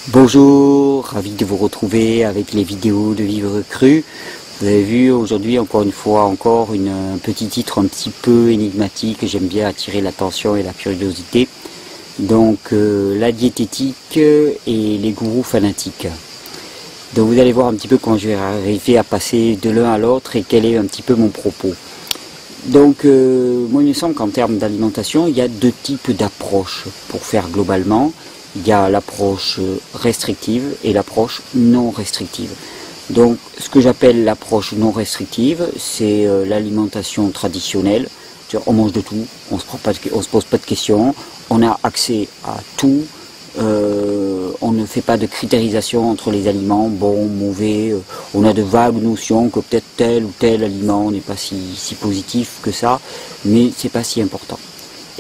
Bonjour, ravi de vous retrouver avec les vidéos de Vivre Cru. Vous avez vu aujourd'hui encore une fois un petit titre un petit peu énigmatique. J'aime bien attirer l'attention et la curiosité. Donc la diététique et les gourous fanatiques. Donc vous allez voir un petit peu comment je vais arriver à passer de l'un à l'autre et quel est un petit peu mon propos. Donc moi il me semble qu'en termes d'alimentation il y a deux types d'approches pour faire globalement. Il y a l'approche restrictive et l'approche non restrictive. Donc ce que j'appelle l'approche non restrictive, c'est l'alimentation traditionnelle. On mange de tout, on se pose pas de questions, on a accès à tout, on ne fait pas de critérisation entre les aliments, bon, mauvais, on a de vagues notions que peut-être tel ou tel aliment n'est pas si positif que ça, mais c'est pas si important.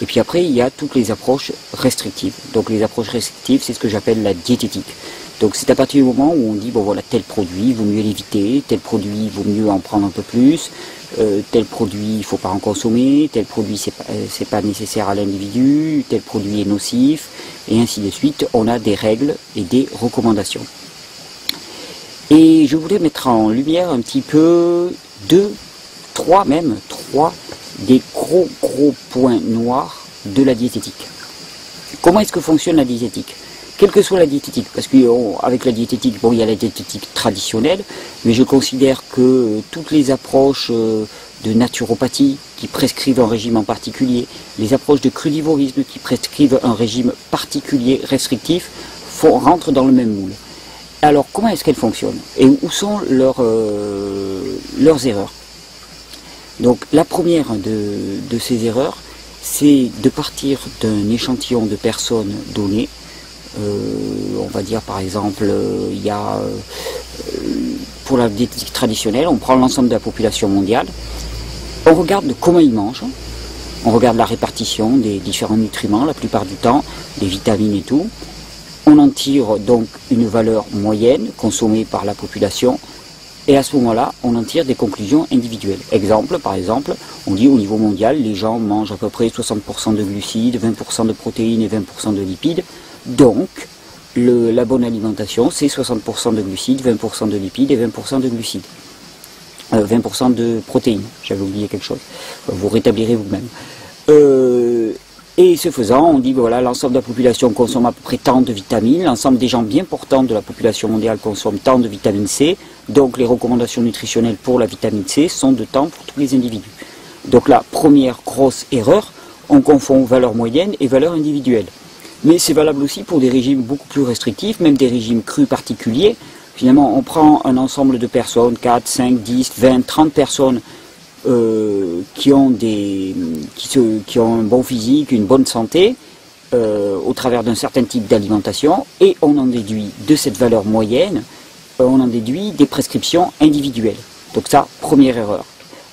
Et puis après, il y a toutes les approches restrictives. Donc les approches restrictives, c'est ce que j'appelle la diététique. Donc c'est à partir du moment où on dit, bon voilà, tel produit, il vaut mieux l'éviter, tel produit, il vaut mieux en prendre un peu plus, tel produit, il ne faut pas en consommer, tel produit, c'est pas nécessaire à l'individu, tel produit est nocif, et ainsi de suite. On a des règles et des recommandations. Et je voudrais mettre en lumière un petit peu trois des gros points noirs de la diététique. Comment est-ce que fonctionne la diététique? Quelle que soit la diététique, parce qu'avec la diététique, bon, il y a la diététique traditionnelle, mais je considère que toutes les approches de naturopathie qui prescrivent un régime en particulier, les approches de crudivorisme qui prescrivent un régime particulier restrictif, rentrent dans le même moule. Alors comment est-ce qu'elles fonctionnent? Et où sont leurs erreurs? Donc la première de ces erreurs, c'est de partir d'un échantillon de personnes données. On va dire par exemple, pour la diététique traditionnelle, on prend l'ensemble de la population mondiale, on regarde comment ils mangent, on regarde la répartition des différents nutriments la plupart du temps, des vitamines et tout. On en tire donc une valeur moyenne consommée par la population. Et à ce moment-là, on en tire des conclusions individuelles. Par exemple, on dit au niveau mondial, les gens mangent à peu près 60% de glucides, 20% de protéines et 20% de lipides. Donc, la bonne alimentation, c'est 60% de glucides, 20% de lipides et 20% de glucides. 20% de protéines, j'avais oublié quelque chose. Vous rétablirez vous-même. Et ce faisant, on dit que voilà, l'ensemble de la population consomme à peu près tant de vitamines, l'ensemble des gens bien portants de la population mondiale consomment tant de vitamine C, donc les recommandations nutritionnelles pour la vitamine C sont de temps pour tous les individus. Donc la première grosse erreur, on confond valeur moyenne et valeur individuelle. Mais c'est valable aussi pour des régimes beaucoup plus restrictifs, même des régimes crus particuliers. Finalement, on prend un ensemble de personnes, 4, 5, 10, 20, 30 personnes, qui ont un bon physique, une bonne santé, au travers d'un certain type d'alimentation, et on en déduit de cette valeur moyenne, on en déduit des prescriptions individuelles. Donc ça, première erreur.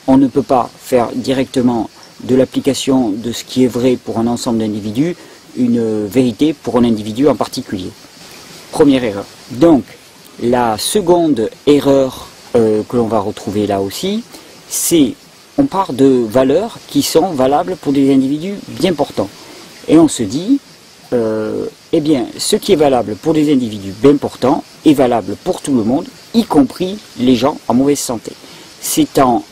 On ne peut pas faire directement de l'application de ce qui est vrai pour un ensemble d'individus, une vérité pour un individu en particulier. Première erreur. Donc, la seconde erreur que l'on va retrouver là aussi, c'est on part de valeurs qui sont valables pour des individus bien portants. Et on se dit, eh bien, ce qui est valable pour des individus bien portants est valable pour tout le monde, y compris les gens en mauvaise santé. Disons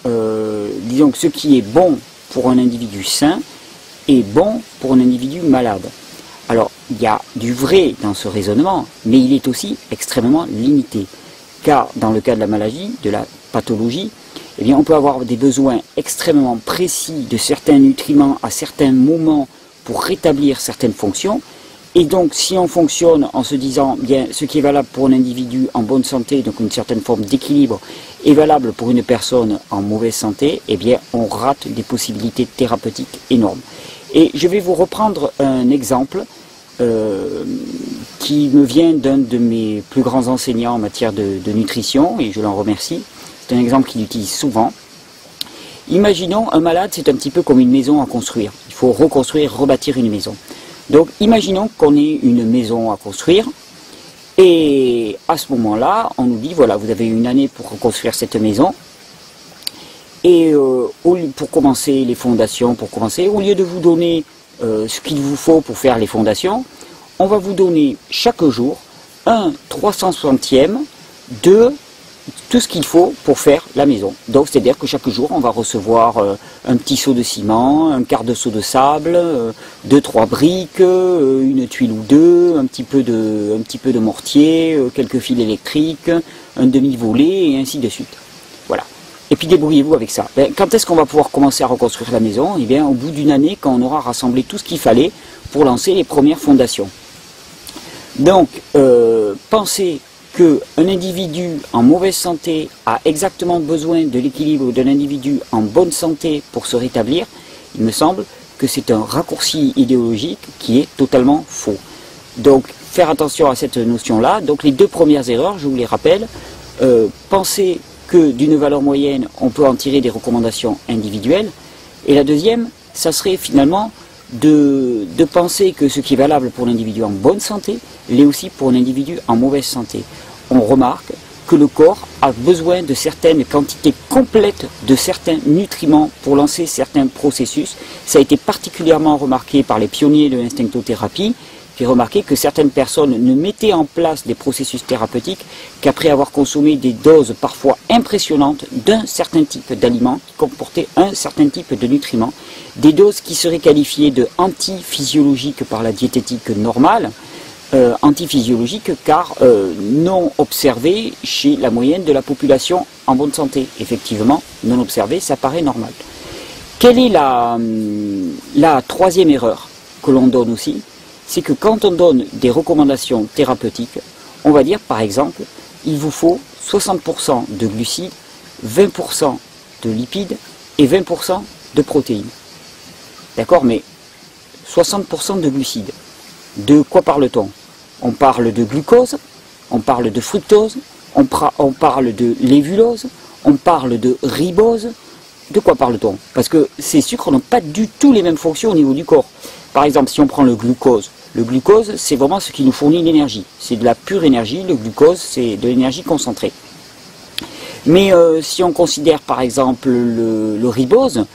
que ce qui est bon pour un individu sain est bon pour un individu malade. Alors, il y a du vrai dans ce raisonnement, mais il est aussi extrêmement limité. Car dans le cas de la maladie, de la pathologie, eh bien, on peut avoir des besoins extrêmement précis de certains nutriments à certains moments pour rétablir certaines fonctions. Et donc, si on fonctionne en se disant, bien, ce qui est valable pour un individu en bonne santé, donc une certaine forme d'équilibre, est valable pour une personne en mauvaise santé, eh bien, on rate des possibilités thérapeutiques énormes. Et je vais vous reprendre un exemple qui me vient d'un de mes plus grands enseignants en matière de nutrition, et je l'en remercie. C'est un exemple qu'il utilise souvent. Imaginons un malade, c'est un petit peu comme une maison à construire. Il faut reconstruire, rebâtir une maison. Donc imaginons qu'on ait une maison à construire, et à ce moment-là, on nous dit, voilà, vous avez une année pour reconstruire cette maison, et pour commencer les fondations, au lieu de vous donner ce qu'il vous faut pour faire les fondations, on va vous donner chaque jour 1/360e de tout ce qu'il faut pour faire la maison. Donc c'est-à-dire que chaque jour on va recevoir un petit seau de ciment, un quart de seau de sable, 2-3 briques, une tuile ou deux, un petit peu de mortier, quelques fils électriques, un demi-volet et ainsi de suite. Voilà. Et puis débrouillez-vous avec ça. Quand est-ce qu'on va pouvoir commencer à reconstruire la maison? Eh bien au bout d'une année, quand on aura rassemblé tout ce qu'il fallait pour lancer les premières fondations. Donc pensez qu'un individu en mauvaise santé a exactement besoin de l'équilibre d'un individu en bonne santé pour se rétablir, il me semble que c'est un raccourci idéologique qui est totalement faux. Donc faire attention à cette notion-là. Donc les deux premières erreurs, je vous les rappelle, penser que d'une valeur moyenne, on peut en tirer des recommandations individuelles. Et la deuxième, ça serait finalement de penser que ce qui est valable pour l'individu en bonne santé l'est aussi pour un individu en mauvaise santé. On remarque que le corps a besoin de certaines quantités complètes de certains nutriments pour lancer certains processus. Ça a été particulièrement remarqué par les pionniers de l'instinctothérapie, qui remarquaient que certaines personnes ne mettaient en place des processus thérapeutiques qu'après avoir consommé des doses parfois impressionnantes d'un certain type d'aliments qui comportaient un certain type de nutriments, des doses qui seraient qualifiées de antiphysiologiques par la diététique normale, antiphysiologique car non observé chez la moyenne de la population en bonne santé. Effectivement, non observé, ça paraît normal. Quelle est la troisième erreur que l'on donne aussi? C'est que quand on donne des recommandations thérapeutiques, on va dire par exemple, il vous faut 60% de glucides, 20% de lipides et 20% de protéines. D'accord, mais 60% de glucides. De quoi parle-t-on? On parle de glucose, on parle de fructose, on parle de lévulose, on parle de ribose. De quoi parle-t-on? Parce que ces sucres n'ont pas du tout les mêmes fonctions au niveau du corps. Par exemple, si on prend le glucose, c'est vraiment ce qui nous fournit l'énergie. C'est de la pure énergie, le glucose, c'est de l'énergie concentrée. Mais si on considère par exemple le ribose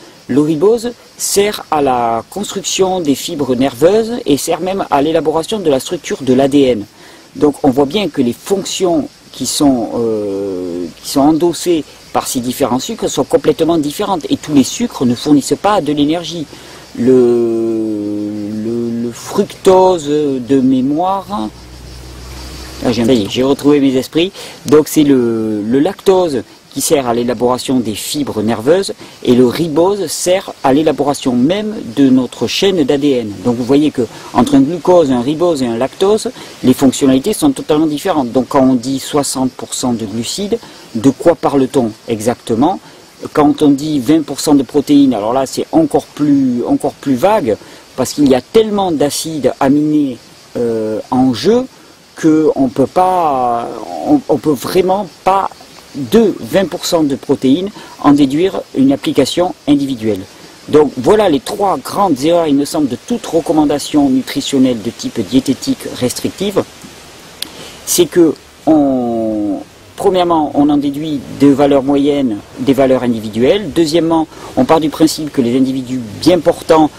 sert à la construction des fibres nerveuses et sert même à l'élaboration de la structure de l'ADN. Donc on voit bien que les fonctions qui sont endossées par ces différents sucres sont complètement différentes. Et tous les sucres ne fournissent pas de l'énergie. Le fructose de mémoire, j'ai retrouvé mes esprits, donc c'est le lactose qui sert à l'élaboration des fibres nerveuses et le ribose sert à l'élaboration même de notre chaîne d'ADN. Donc vous voyez que entre un glucose, un ribose et un lactose, les fonctionnalités sont totalement différentes. Donc quand on dit 60% de glucides, de quoi parle-t-on exactement? Quand on dit 20% de protéines, alors là c'est encore plus vague, parce qu'il y a tellement d'acides aminés en jeu qu'on peut vraiment pas de 20% de protéines en déduire une application individuelle. Donc voilà les trois grandes erreurs, il me semble, de toute recommandation nutritionnelle de type diététique restrictive. C'est que premièrement, on en déduit des valeurs moyennes, des valeurs individuelles. Deuxièmement, on part du principe que les individus bien portants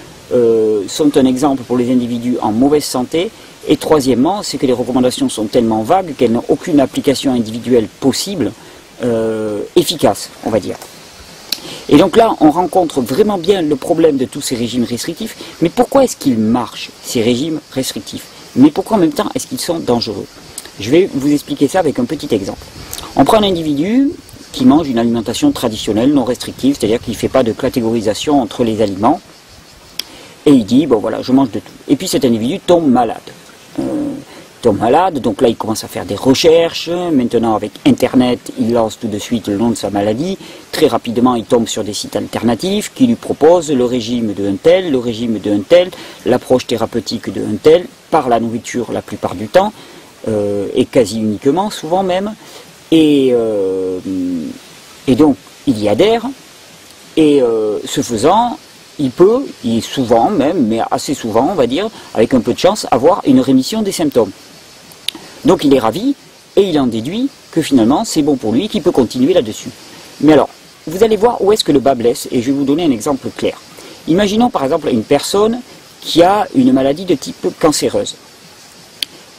sont un exemple pour les individus en mauvaise santé. Et troisièmement, c'est que les recommandations sont tellement vagues qu'elles n'ont aucune application individuelle possible, efficace, on va dire. Et donc là, on rencontre vraiment bien le problème de tous ces régimes restrictifs. Mais pourquoi est-ce qu'ils marchent, ces régimes restrictifs? Mais pourquoi en même temps est-ce qu'ils sont dangereux? Je vais vous expliquer ça avec un petit exemple. On prend un individu qui mange une alimentation traditionnelle, non restrictive, c'est-à-dire qu'il ne fait pas de catégorisation entre les aliments, et il dit, bon voilà, je mange de tout. Et puis cet individu tombe malade. Donc là il commence à faire des recherches. Maintenant avec Internet, il lance tout de suite le nom de sa maladie. Très rapidement, il tombe sur des sites alternatifs qui lui proposent le régime de un tel, le régime de un tel, l'approche thérapeutique de un tel, par la nourriture la plupart du temps, et quasi uniquement, souvent même. Et donc il y adhère, et ce faisant, il souvent même, mais assez souvent, on va dire, avec un peu de chance, avoir une rémission des symptômes. Donc il est ravi, et il en déduit que finalement c'est bon pour lui, qu'il peut continuer là-dessus. Mais alors, vous allez voir où est-ce que le bas blesse, et je vais vous donner un exemple clair. Imaginons par exemple une personne qui a une maladie de type cancéreuse.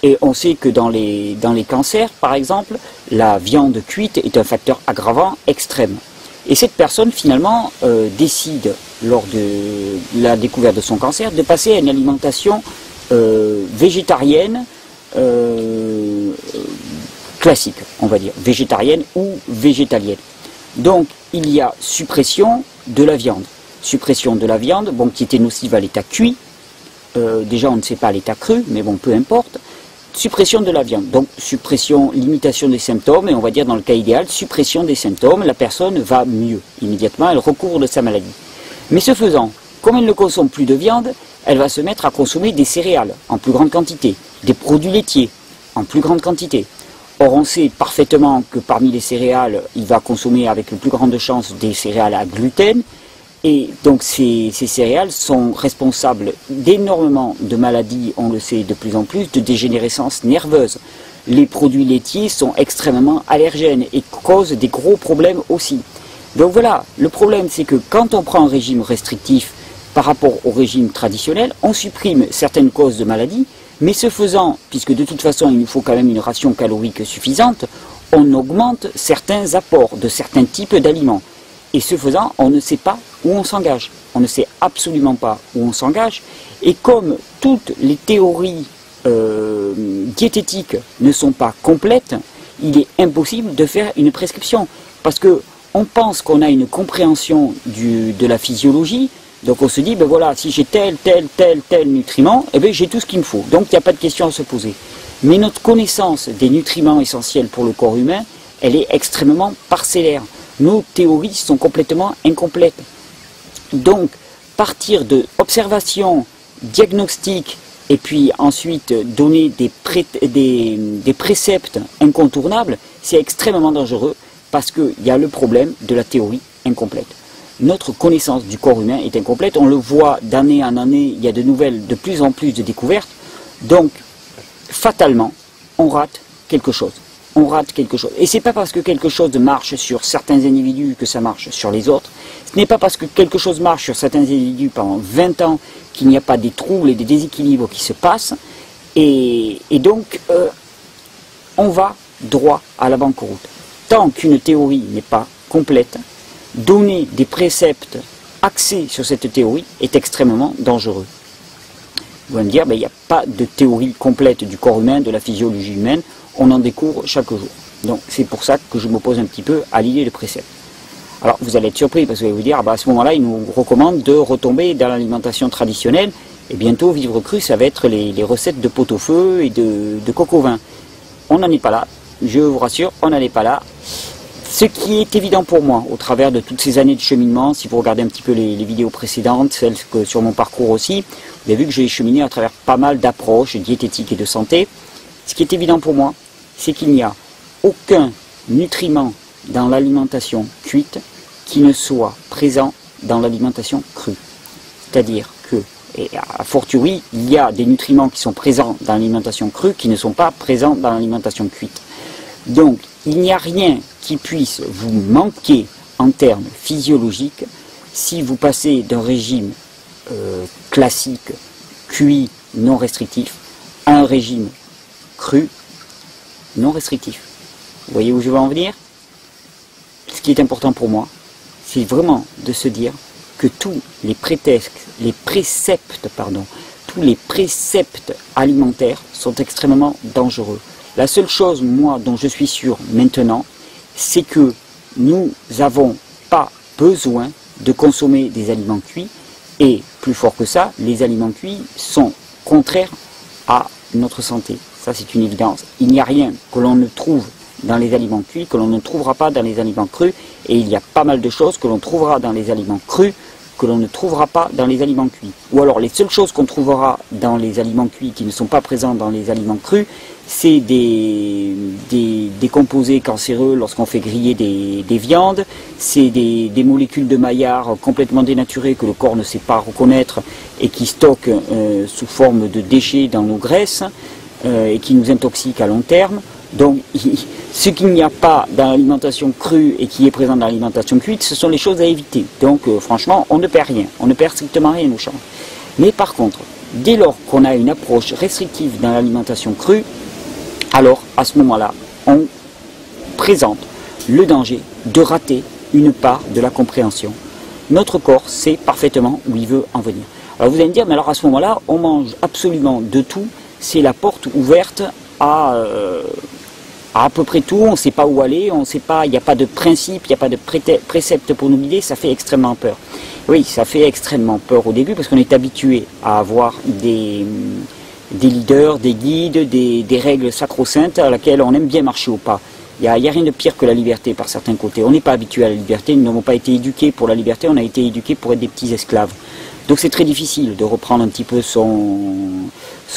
Et on sait que dans les cancers, par exemple, la viande cuite est un facteur aggravant extrême. Et cette personne, finalement, décide, lors de la découverte de son cancer, de passer à une alimentation végétarienne, classique, on va dire, végétarienne ou végétalienne. Donc, il y a suppression de la viande. Suppression de la viande, bon, qui était nocive à l'état cuit. Déjà, on ne sait pas à l'état cru, mais bon, peu importe. Suppression de la viande, donc suppression, limitation des symptômes, et on va dire dans le cas idéal, suppression des symptômes, la personne va mieux. Immédiatement, elle recouvre de sa maladie. Mais ce faisant, comme elle ne consomme plus de viande, elle va se mettre à consommer des céréales en plus grande quantité, des produits laitiers en plus grande quantité. Or, on sait parfaitement que parmi les céréales, il va consommer avec le plus grande chance des céréales à gluten, et donc ces céréales sont responsables d'énormément de maladies, on le sait de plus en plus, de dégénérescence nerveuse. Les produits laitiers sont extrêmement allergènes et causent des gros problèmes aussi. Donc voilà, le problème c'est que quand on prend un régime restrictif par rapport au régime traditionnel, on supprime certaines causes de maladies, mais ce faisant, puisque de toute façon il nous faut quand même une ration calorique suffisante, on augmente certains apports de certains types d'aliments. Et ce faisant, on ne sait pas où on s'engage. On ne sait absolument pas où on s'engage. Et comme toutes les théories diététiques ne sont pas complètes, il est impossible de faire une prescription. Parce qu'on pense qu'on a une compréhension de la physiologie. Donc on se dit, ben voilà, si j'ai tel nutriment, eh ben j'ai tout ce qu'il me faut. Donc il n'y a pas de question à se poser. Mais notre connaissance des nutriments essentiels pour le corps humain, elle est extrêmement parcellaire. Nos théories sont complètement incomplètes. Donc, partir de observation, diagnostic, et puis ensuite donner des préceptes incontournables, c'est extrêmement dangereux parce qu'il y a le problème de la théorie incomplète. Notre connaissance du corps humain est incomplète, on le voit d'année en année, il y a de plus en plus de découvertes, donc fatalement, on rate quelque chose. On rate quelque chose. Et c'est pas parce que quelque chose marche sur certains individus que ça marche sur les autres. Ce n'est pas parce que quelque chose marche sur certains individus pendant 20 ans qu'il n'y a pas des troubles et des déséquilibres qui se passent. Et donc, on va droit à la banqueroute. Tant qu'une théorie n'est pas complète, donner des préceptes axés sur cette théorie est extrêmement dangereux. Vous allez me dire, ben, il n'y a pas de théorie complète du corps humain, de la physiologie humaine. On en découvre chaque jour. Donc c'est pour ça que je m'oppose un petit peu à l'idée de précepte. Alors vous allez être surpris parce que vous allez vous dire, ah bah, à ce moment-là, il nous recommande de retomber dans l'alimentation traditionnelle. Et bientôt, Vivre Cru, ça va être les recettes de pot-au-feu et de coq au vin. On n'en est pas là. Je vous rassure, on n'en est pas là. Ce qui est évident pour moi, au travers de toutes ces années de cheminement, si vous regardez un petit peu les vidéos précédentes, celles que sur mon parcours aussi, vous avez vu que j'ai cheminé à travers pas mal d'approches diététiques et de santé. Ce qui est évident pour moi, c'est qu'il n'y a aucun nutriment dans l'alimentation cuite qui ne soit présent dans l'alimentation crue. C'est-à-dire que, et a fortiori, il y a des nutriments qui sont présents dans l'alimentation crue qui ne sont pas présents dans l'alimentation cuite. Donc, il n'y a rien qui puisse vous manquer en termes physiologiques si vous passez d'un régime classique, cuit, non restrictif, à un régime cru, non restrictif. Vous voyez où je veux en venir? Ce qui est important pour moi, c'est vraiment de se dire que tous les préceptes alimentaires sont extrêmement dangereux. La seule chose, moi, dont je suis sûr maintenant, c'est que nous n'avons pas besoin de consommer des aliments cuits, et plus fort que ça, les aliments cuits sont contraires à notre santé. Ça, c'est une évidence. Il n'y a rien que l'on ne trouve dans les aliments cuits, que l'on ne trouvera pas dans les aliments crus, et il y a pas mal de choses que l'on trouvera dans les aliments crus, que l'on ne trouvera pas dans les aliments cuits. Ou alors, les seules choses qu'on trouvera dans les aliments cuits qui ne sont pas présents dans les aliments crus, c'est des composés cancéreux lorsqu'on fait griller des viandes, c'est des molécules de maillard complètement dénaturées que le corps ne sait pas reconnaître et qui stockent sous forme de déchets dans nos graisses et qui nous intoxiquent à long terme. Donc, ce qu'il n'y a pas dans l'alimentation crue et qui est présent dans l'alimentation cuite, ce sont les choses à éviter. Donc, franchement, on ne perd rien. On ne perd strictement rien au change. Mais par contre, Dès lors qu'on a une approche restrictive dans l'alimentation crue, alors à ce moment-là, on présente le danger de rater une part de la compréhension. Notre corps sait parfaitement où il veut en venir. Alors vous allez me dire, mais alors à ce moment-là, on mange absolument de tout, c'est la porte ouverte à peu près tout, on ne sait pas où aller, on sait pas, il n'y a pas de principe, il n'y a pas de précepte pour nous guider, ça fait extrêmement peur. Oui, ça fait extrêmement peur au début parce qu'on est habitué à avoir des leaders, des guides, des règles sacro-saintes à laquelle on aime bien marcher au pas. Il n'y a rien de pire que la liberté par certains côtés. On n'est pas habitué à la liberté, nous n'avons pas été éduqués pour la liberté, on a été éduqués pour être des petits esclaves. Donc c'est très difficile de reprendre un petit peu son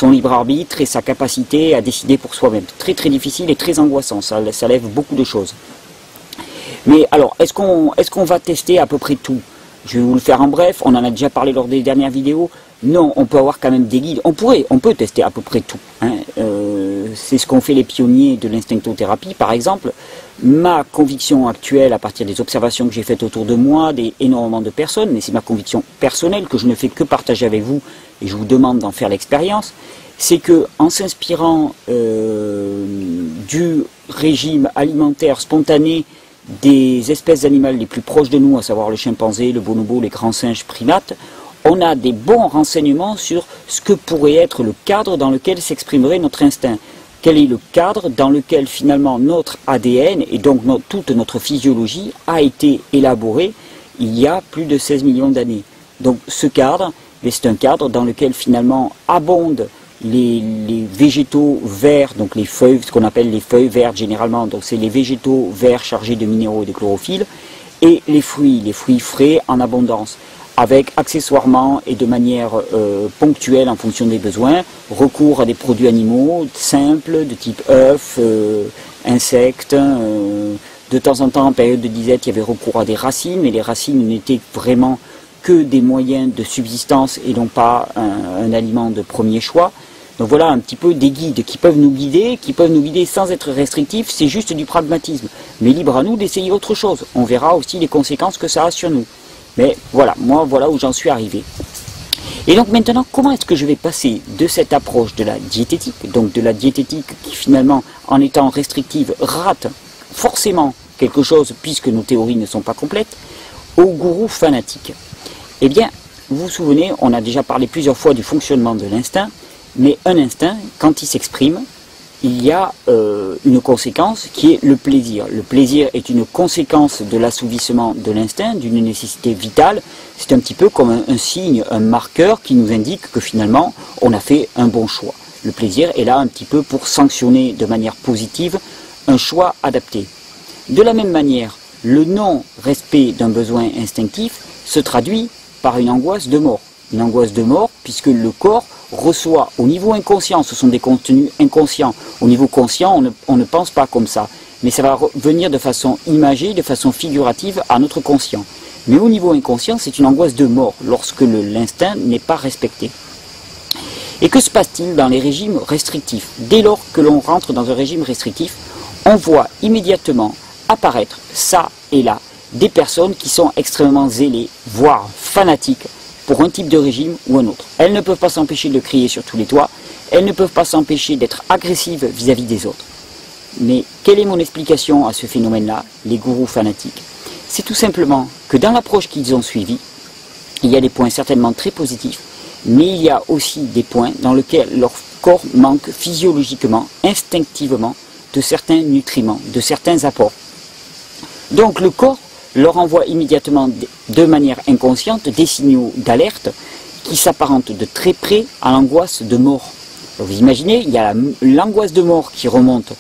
libre arbitre et sa capacité à décider pour soi-même. Très très difficile et très angoissant, ça lève beaucoup de choses. Mais alors, est-ce qu'on va tester à peu près tout? Je vais vous le faire en bref, on en a déjà parlé lors des dernières vidéos. Non, on peut avoir quand même des guides, on peut tester à peu près tout. Hein. C'est ce qu'ont fait les pionniers de l'instinctothérapie, par exemple. Ma conviction actuelle, à partir des observations que j'ai faites autour de moi, énormément de personnes, mais c'est ma conviction personnelle que je ne fais que partager avec vous, et je vous demande d'en faire l'expérience, c'est que en s'inspirant du régime alimentaire spontané des espèces animales les plus proches de nous, à savoir le chimpanzé, le bonobo, les grands singes primates, on a des bons renseignements sur ce que pourrait être le cadre dans lequel s'exprimerait notre instinct. Quel est le cadre dans lequel finalement notre ADN et donc toute notre physiologie a été élaborée il y a plus de 16 millions d'années. Donc ce cadre, c'est un cadre dans lequel finalement abondent les végétaux verts, donc les feuilles, ce qu'on appelle les feuilles vertes généralement, donc c'est les végétaux verts chargés de minéraux et de chlorophylle, et les fruits frais en abondance, avec accessoirement et de manière ponctuelle en fonction des besoins, recours à des produits animaux simples, de type œufs, insectes. De temps en temps, en période de disette, il y avait recours à des racines, mais les racines n'étaient vraiment que des moyens de subsistance et non pas un aliment de premier choix. Donc voilà un petit peu des guides qui peuvent nous guider sans être restrictifs, c'est juste du pragmatisme. Mais libre à nous d'essayer autre chose. On verra aussi les conséquences que ça a sur nous. Mais voilà, moi voilà où j'en suis arrivé. Et donc maintenant, comment est-ce que je vais passer de cette approche de la diététique, donc de la diététique qui finalement, en étant restrictive, rate forcément quelque chose puisque nos théories ne sont pas complètes, au gourou fanatique? Eh bien, vous vous souvenez, on a déjà parlé plusieurs fois du fonctionnement de l'instinct, mais un instinct, quand il s'exprime, il y a une conséquence qui est le plaisir. Le plaisir est une conséquence de l'assouvissement de l'instinct, d'une nécessité vitale. C'est un petit peu comme un signe, un marqueur qui nous indique que finalement, on a fait un bon choix. Le plaisir est là un petit peu pour sanctionner de manière positive un choix adapté. De la même manière, le non-respect d'un besoin instinctif se traduit par une angoisse de mort. Une angoisse de mort puisque le corps reçoit au niveau inconscient, ce sont des contenus inconscients. Au niveau conscient, on ne pense pas comme ça. Mais ça va venir de façon imagée, de façon figurative à notre conscient. Mais au niveau inconscient, c'est une angoisse de mort lorsque l'instinct n'est pas respecté. Et que se passe-t-il dans les régimes restrictifs? Dès lors que l'on rentre dans un régime restrictif, on voit immédiatement apparaître, ça et là, des personnes qui sont extrêmement zélées, voire fanatiques, pour un type de régime ou un autre. Elles ne peuvent pas s'empêcher de crier sur tous les toits, elles ne peuvent pas s'empêcher d'être agressives vis-à-vis des autres. Mais quelle est mon explication à ce phénomène-là, les gourous fanatiques? C'est tout simplement que dans l'approche qu'ils ont suivie, il y a des points certainement très positifs, mais il y a aussi des points dans lesquels leur corps manque physiologiquement, instinctivement, de certains nutriments, de certains apports. Donc le corps leur envoie immédiatement de manière inconsciente des signaux d'alerte qui s'apparentent de très près à l'angoisse de mort. Vous imaginez, il y a l'angoisse de mort qui remonte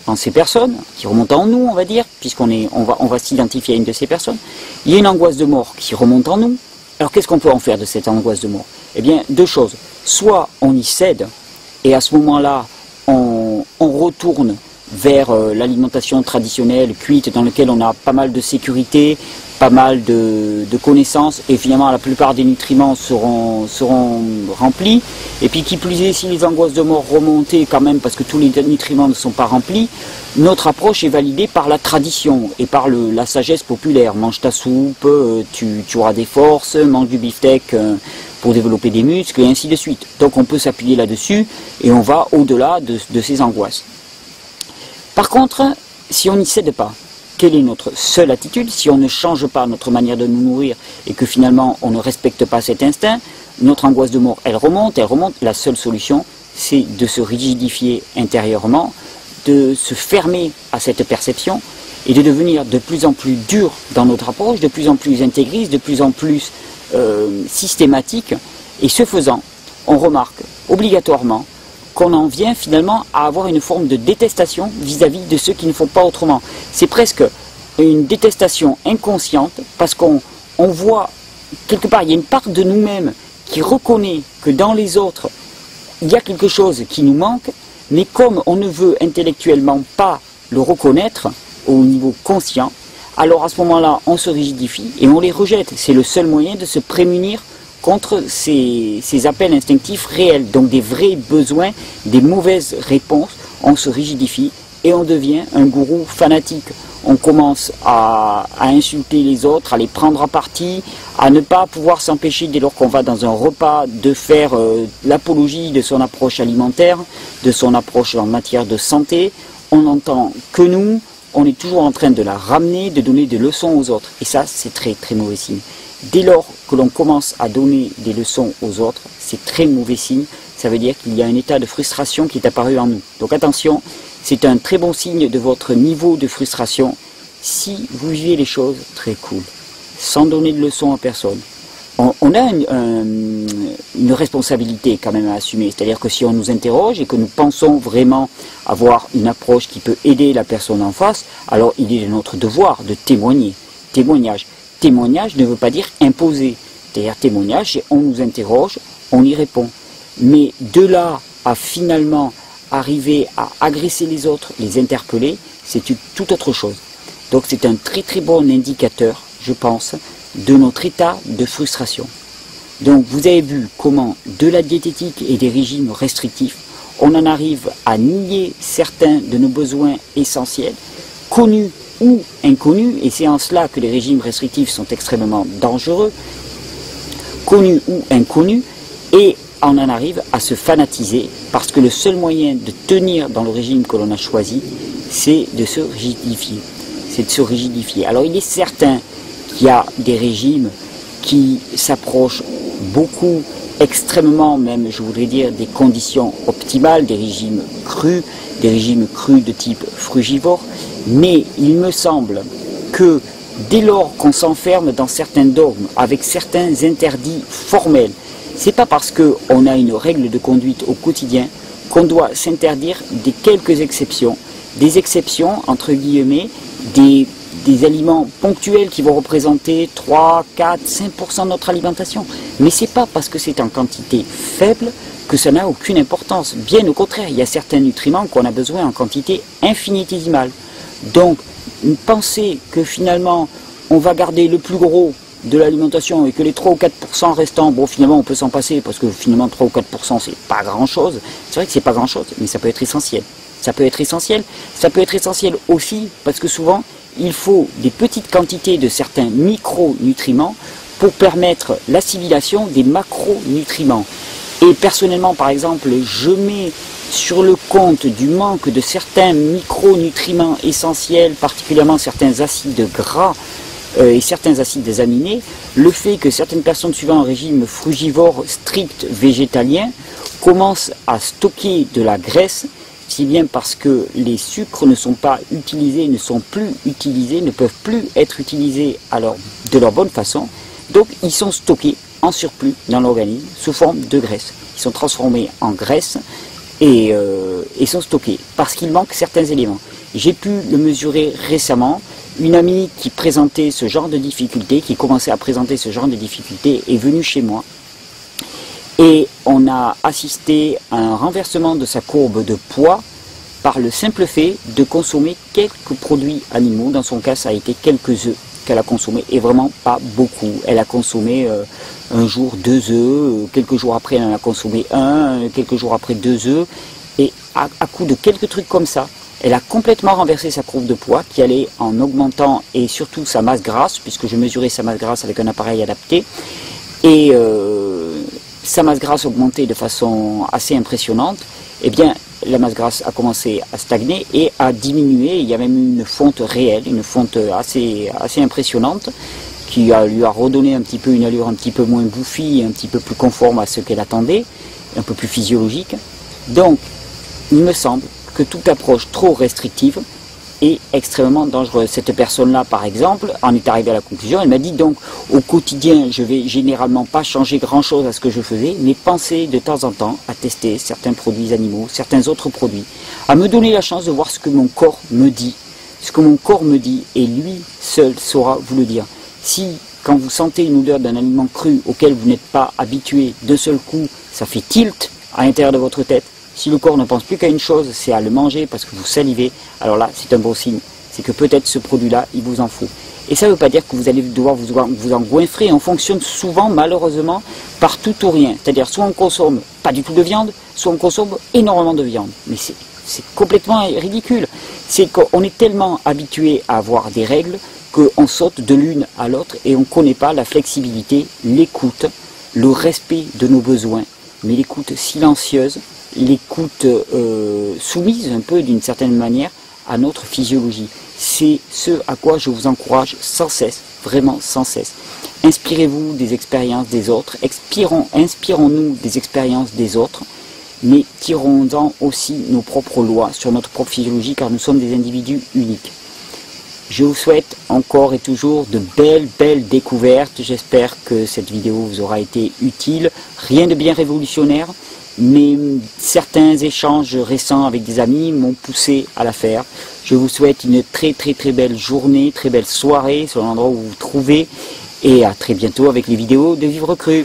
en ces personnes, qui remonte en nous, on va dire, puisqu'on va s'identifier à une de ces personnes. Il y a une angoisse de mort qui remonte en nous. Alors qu'est-ce qu'on peut en faire de cette angoisse de mort? Eh bien, deux choses. Soit on y cède, et à ce moment-là, on retourne vers l'alimentation traditionnelle, cuite, dans laquelle on a pas mal de sécurité, pas mal de connaissances, et finalement la plupart des nutriments seront remplis. Et puis qui plus est, si les angoisses de mort remontaient quand même, parce que tous les nutriments ne sont pas remplis, notre approche est validée par la tradition et par la sagesse populaire. Mange ta soupe, tu auras des forces, mange du beefsteak pour développer des muscles et ainsi de suite. Donc on peut s'appuyer là-dessus et on va au-delà de ces angoisses. Par contre, si on n'y cède pas, quelle est notre seule attitude? Si on ne change pas notre manière de nous nourrir et que finalement on ne respecte pas cet instinct, notre angoisse de mort, elle remonte. La seule solution, c'est de se rigidifier intérieurement, de se fermer à cette perception et de devenir de plus en plus dur dans notre approche, de plus en plus intégriste, de plus en plus systématique. Et ce faisant, on remarque obligatoirement qu'on en vient finalement à avoir une forme de détestation vis-à-vis de ceux qui ne font pas autrement. C'est presque une détestation inconsciente parce qu'on voit, quelque part, il y a une part de nous-mêmes qui reconnaît que dans les autres, il y a quelque chose qui nous manque, mais comme on ne veut intellectuellement pas le reconnaître au niveau conscient, alors à ce moment-là, on se rigidifie et on les rejette. C'est le seul moyen de se prémunir contre ces appels instinctifs réels, donc des vrais besoins, des mauvaises réponses. On se rigidifie et on devient un gourou fanatique. On commence à insulter les autres, à les prendre à partie, à ne pas pouvoir s'empêcher dès lors qu'on va dans un repas de faire l'apologie de son approche alimentaire, de son approche en matière de santé. On n'entend que nous, on est toujours en train de la ramener, de donner des leçons aux autres. Et ça, c'est très très mauvais signe. Dès lors que l'on commence à donner des leçons aux autres, c'est très mauvais signe. Ça veut dire qu'il y a un état de frustration qui est apparu en nous. Donc attention, c'est un très bon signe de votre niveau de frustration si vous vivez les choses très cool, sans donner de leçons à personne. On a une responsabilité quand même à assumer. C'est-à-dire que si on nous interroge et que nous pensons vraiment avoir une approche qui peut aider la personne en face, alors il est de notre devoir de témoigner. Témoignage. Témoignage ne veut pas dire imposer. C'est-à-dire témoignage, c'est on nous interroge, on y répond. Mais de là à finalement arriver à agresser les autres, les interpeller, c'est tout autre chose. Donc c'est un très très bon indicateur, je pense, de notre état de frustration. Donc vous avez vu comment de la diététique et des régimes restrictifs, on en arrive à nier certains de nos besoins essentiels, connus ou inconnus, et c'est en cela que les régimes restrictifs sont extrêmement dangereux, connus ou inconnus, et on en arrive à se fanatiser, parce que le seul moyen de tenir dans le régime que l'on a choisi, c'est de se rigidifier. C'est de se rigidifier. Alors il est certain qu'il y a des régimes qui s'approchent beaucoup, extrêmement même, je voudrais dire, des conditions optimales, des régimes crus de type frugivore, mais il me semble que dès lors qu'on s'enferme dans certains dogmes, avec certains interdits formels, c'est pas parce qu'on a une règle de conduite au quotidien qu'on doit s'interdire des quelques exceptions, des exceptions entre guillemets, des aliments ponctuels qui vont représenter 3, 4, 5% de notre alimentation. Mais c'est pas parce que c'est en quantité faible que ça n'a aucune importance. Bien au contraire, il y a certains nutriments qu'on a besoin en quantité infinitésimale. Donc, penser que finalement on va garder le plus gros de l'alimentation et que les 3 ou 4% restants, bon finalement on peut s'en passer parce que finalement 3 ou 4% c'est pas grand chose. C'est vrai que c'est pas grand chose, mais ça peut être essentiel. Ça peut être essentiel. Ça peut être essentiel aussi parce que souvent il faut des petites quantités de certains micronutriments pour permettre l'assimilation des macronutriments. Et personnellement par exemple, je mets sur le compte du manque de certains micronutriments essentiels, particulièrement certains acides gras et certains acides aminés, le fait que certaines personnes suivant un régime frugivore strict végétalien commencent à stocker de la graisse, si bien parce que les sucres ne sont pas utilisés, ne sont plus utilisés, ne peuvent plus être utilisés de leur bonne façon, donc ils sont stockés en surplus dans l'organisme sous forme de graisse. Ils sont transformés en graisse et sont stockés parce qu'il manque certains éléments. J'ai pu le mesurer récemment. Une amie qui présentait ce genre de difficultés, qui commençait à présenter ce genre de difficultés, est venue chez moi et on a assisté à un renversement de sa courbe de poids par le simple fait de consommer quelques produits animaux. Dans son cas, ça a été quelques œufs qu'elle a consommés et vraiment pas beaucoup. Elle a consommé un jour 2 œufs, quelques jours après elle en a consommé quelques jours après 2 œufs, et à coup de quelques trucs comme ça, elle a complètement renversé sa courbe de poids qui allait en augmentant et surtout sa masse grasse, puisque je mesurais sa masse grasse avec un appareil adapté. Et sa masse grasse augmentait de façon assez impressionnante, eh bien la masse grasse a commencé à stagner et à diminuer. Il y a même une fonte réelle, une fonte assez impressionnante, qui lui a redonné un petit peu une allure un petit peu moins bouffie, un petit peu plus conforme à ce qu'elle attendait, un peu plus physiologique. Donc, il me semble que toute approche trop restrictive est extrêmement dangereuse. Cette personne-là, par exemple, en est arrivée à la conclusion. Elle m'a dit donc, au quotidien, je vais généralement pas changer grand-chose à ce que je faisais, mais penser de temps en temps à tester certains produits animaux, certains autres produits, à me donner la chance de voir ce que mon corps me dit. Ce que mon corps me dit, et lui seul saura vous le dire. Si, quand vous sentez une odeur d'un aliment cru auquel vous n'êtes pas habitué, d'un seul coup, ça fait tilt à l'intérieur de votre tête, si le corps ne pense plus qu'à une chose, c'est à le manger parce que vous salivez, alors là, c'est un bon signe. C'est que peut-être ce produit-là, il vous en faut. Et ça ne veut pas dire que vous allez devoir vous engouffrer. On fonctionne souvent, malheureusement, par tout ou rien. C'est-à-dire, soit on consomme pas du tout de viande, soit on consomme énormément de viande. Mais c'est complètement ridicule. C'est qu'on est tellement habitué à avoir des règles qu'on saute de l'une à l'autre et on ne connaît pas la flexibilité, l'écoute, le respect de nos besoins, mais l'écoute silencieuse, l'écoute soumise un peu d'une certaine manière à notre physiologie. C'est ce à quoi je vous encourage sans cesse, vraiment sans cesse. Inspirez-vous des expériences des autres, inspirons-nous des expériences des autres, mais tirons-en aussi nos propres lois sur notre propre physiologie car nous sommes des individus uniques. Je vous souhaite encore et toujours de belles découvertes. J'espère que cette vidéo vous aura été utile. Rien de bien révolutionnaire, mais certains échanges récents avec des amis m'ont poussé à la faire. Je vous souhaite une très belle journée, très belle soirée sur l'endroit où vous vous trouvez. Et à très bientôt avec les vidéos de Vivre Cru.